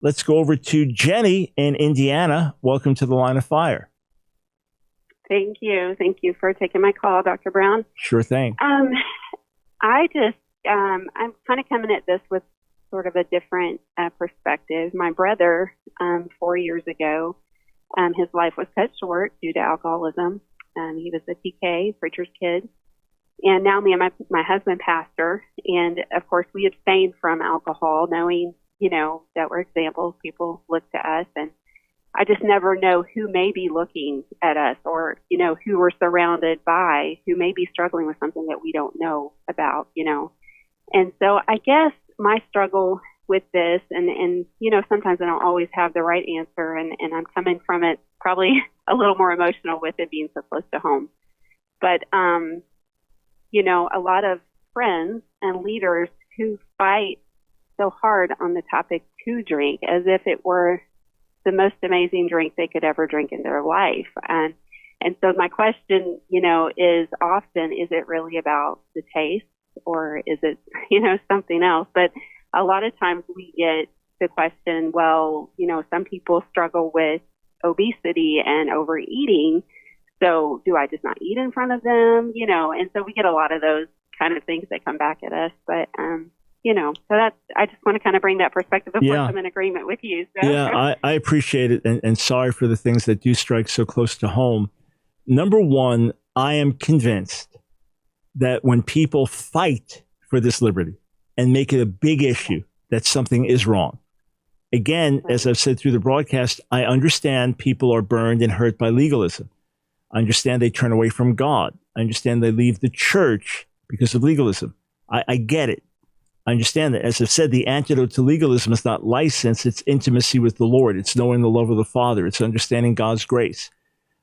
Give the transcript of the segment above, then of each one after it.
Let's go over to Jenny in Indiana. Welcome to the Line of Fire. Thank you. Thank you for taking my call, Dr. Brown. Sure thing. I'm kind of coming at this with sort of a different perspective. My brother, 4 years ago, his life was cut short due to alcoholism. He was a TK, preacher's kid. And now me and my husband pastor. And, of course, we abstained from alcohol, knowing, that we're examples. People look to us. And I just never know who may be looking at us or, who we're surrounded by, who may be struggling with something that we don't know about, And so I guess my struggle with this, and sometimes I don't always have the right answer, and I'm coming from it probably a little more emotional with it being so close to home. But, a lot of friends and leaders who fight so hard on the topic to drink as if it were the most amazing drink they could ever drink in their life. And so my question, is often, is it really about the taste or is it, something else? But a lot of times we get the question, well, some people struggle with obesity and overeating. So do I just not eat in front of them? And so we get a lot of those kind of things that come back at us. But, so I just want to kind of bring that perspective. Of course, I'm in agreement with you. So. Yeah, I appreciate it. And sorry for the things that do strike so close to home. Number one, I am convinced that when people fight for this liberty and make it a big issue, that something is wrong. Again, as I've said through the broadcast, I understand people are burned and hurt by legalism. I understand they turn away from God. I understand they leave the church because of legalism. I get it. I understand that. As I've said, the antidote to legalism is not license, it's intimacy with the Lord. It's knowing the love of the Father. It's understanding God's grace.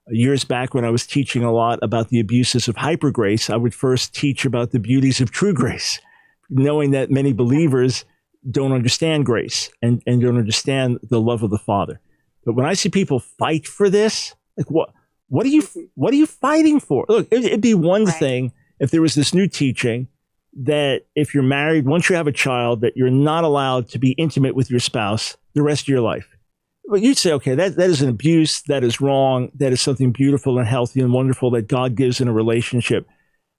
Years back when I was teaching a lot about the abuses of hyper grace, I would first teach about the beauties of true grace, knowing that many believers don't understand grace and don't understand the love of the Father. But when I see people fight for this, like what are you fighting for? Look, it'd be one thing if there was this new teaching that if you're married, once you have a child, that you're not allowed to be intimate with your spouse the rest of your life. But you'd say, okay, that is an abuse, that is wrong, that is something beautiful and healthy and wonderful that God gives in a relationship.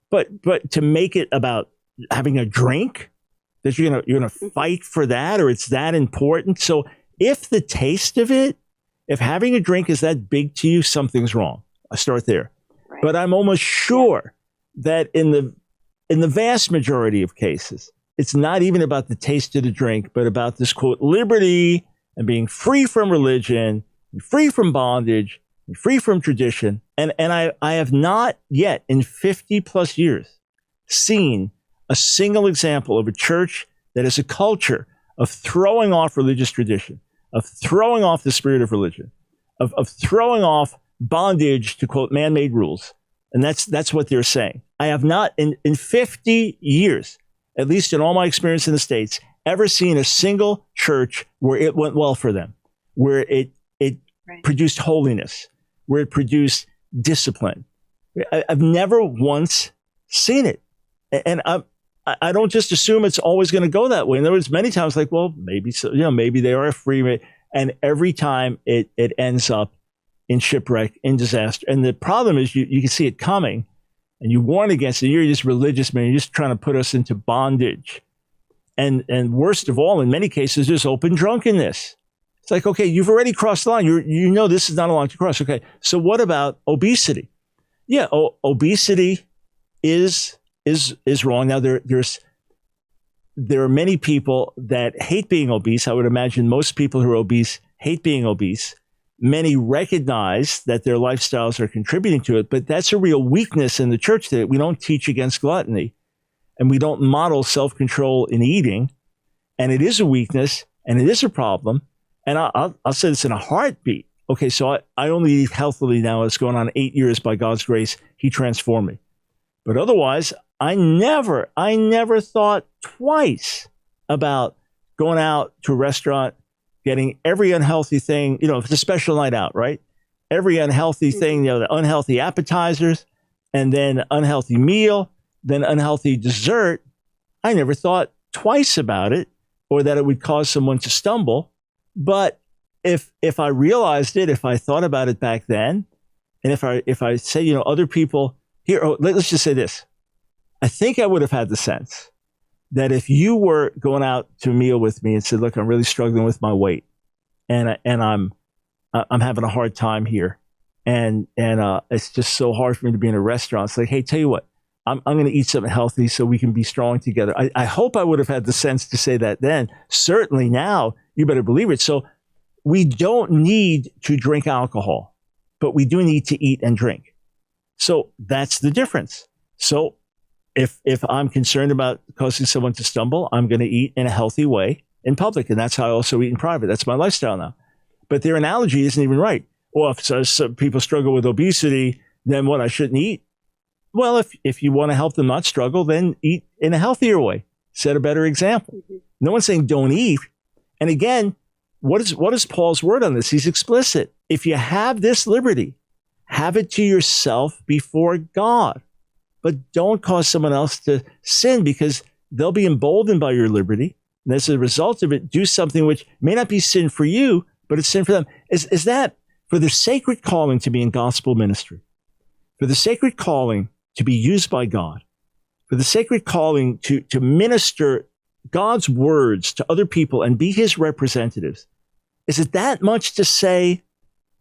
But to make it about having a drink, that you're gonna fight for that, or it's that important. So if the taste of it, if having a drink is that big to you, something's wrong. I start there. Right. But I'm almost sure that in the vast majority of cases, it's not even about the taste of the drink, but about this, quote, liberty and being free from religion, and free from bondage, and free from tradition. And I have not yet in 50 plus years seen a single example of a church that has a culture of throwing off religious tradition, of throwing off the spirit of religion, of throwing off bondage to, quote, man-made rules. And that's what they're saying. I have not in 50 years, at least in all my experience in the States, ever seen a single church where it went well for them, where it produced holiness, where it produced discipline. I've never once seen it. And I don't just assume it's always going to go that way. And there was many times like, well, maybe so, maybe they are free. And every time it ends up in shipwreck, in disaster. And the problem is you can see it coming and you warn against it. You're just religious, man. You're just trying to put us into bondage. And worst of all, in many cases, there's open drunkenness. It's like, okay, you've already crossed the line. You know this is not a line to cross. Okay, so what about obesity? Yeah, obesity is wrong. Now, there are many people that hate being obese. I would imagine most people who are obese hate being obese. Many recognize that their lifestyles are contributing to it, but that's a real weakness in the church that we don't teach against gluttony and we don't model self-control in eating. And it is a weakness and it is a problem. And I'll say this in a heartbeat. Okay, so I only eat healthily now. It's going on 8 years by God's grace. He transformed me. But otherwise, I never thought twice about going out to a restaurant, getting every unhealthy thing, if it's a special night out, right? Every unhealthy thing, the unhealthy appetizers, and then unhealthy meal, then unhealthy dessert. I never thought twice about it or that it would cause someone to stumble. But if I realized it, if I thought about it back then, and if I say, you know, other people here, let's just say this. I think I would have had the sense that if you were going out to a meal with me and said, look, I'm really struggling with my weight and I'm having a hard time here. And it's just so hard for me to be in a restaurant. It's like, hey, tell you what, I'm going to eat something healthy so we can be strong together. I hope I would have had the sense to say that then. Certainly now, you better believe it. So we don't need to drink alcohol, but we do need to eat and drink. So that's the difference. So if I'm concerned about causing someone to stumble, I'm going to eat in a healthy way in public. And that's how I also eat in private. That's my lifestyle now. But their analogy isn't even right. Well, if some people struggle with obesity, then what, I shouldn't eat? Well, if you want to help them not struggle, then eat in a healthier way. Set a better example. Mm-hmm. No one's saying don't eat. And again, what is Paul's word on this? He's explicit. If you have this liberty, have it to yourself before God. But don't cause someone else to sin, because they'll be emboldened by your liberty. And as a result of it, do something which may not be sin for you, but it's sin for them. Is that for the sacred calling to be in gospel ministry, for the sacred calling to be used by God, for the sacred calling to minister God's words to other people and be his representatives? Is it that much to say,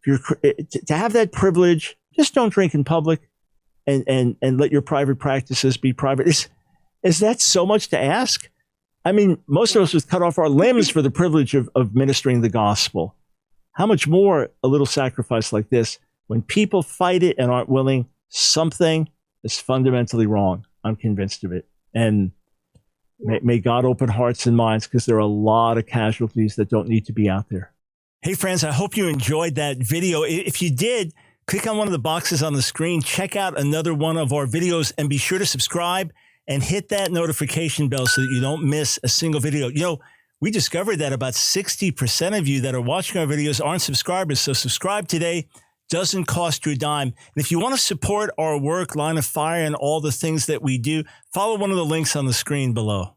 to have that privilege, just don't drink in public and let your private practices be private? Is that so much to ask? I mean, most of us would cut off our limbs for the privilege of ministering the gospel. How much more a little sacrifice like this? When people fight it and aren't willing, something is fundamentally wrong. I'm convinced of it. And may God open hearts and minds, because there are a lot of casualties that don't need to be out there. Hey, friends, I hope you enjoyed that video. If you did, click on one of the boxes on the screen, check out another one of our videos, and be sure to subscribe and hit that notification bell so that you don't miss a single video. You know, we discovered that about 60% of you that are watching our videos aren't subscribers. So subscribe today. Doesn't cost you a dime. And if you want to support our work, Line of Fire, and all the things that we do, follow one of the links on the screen below.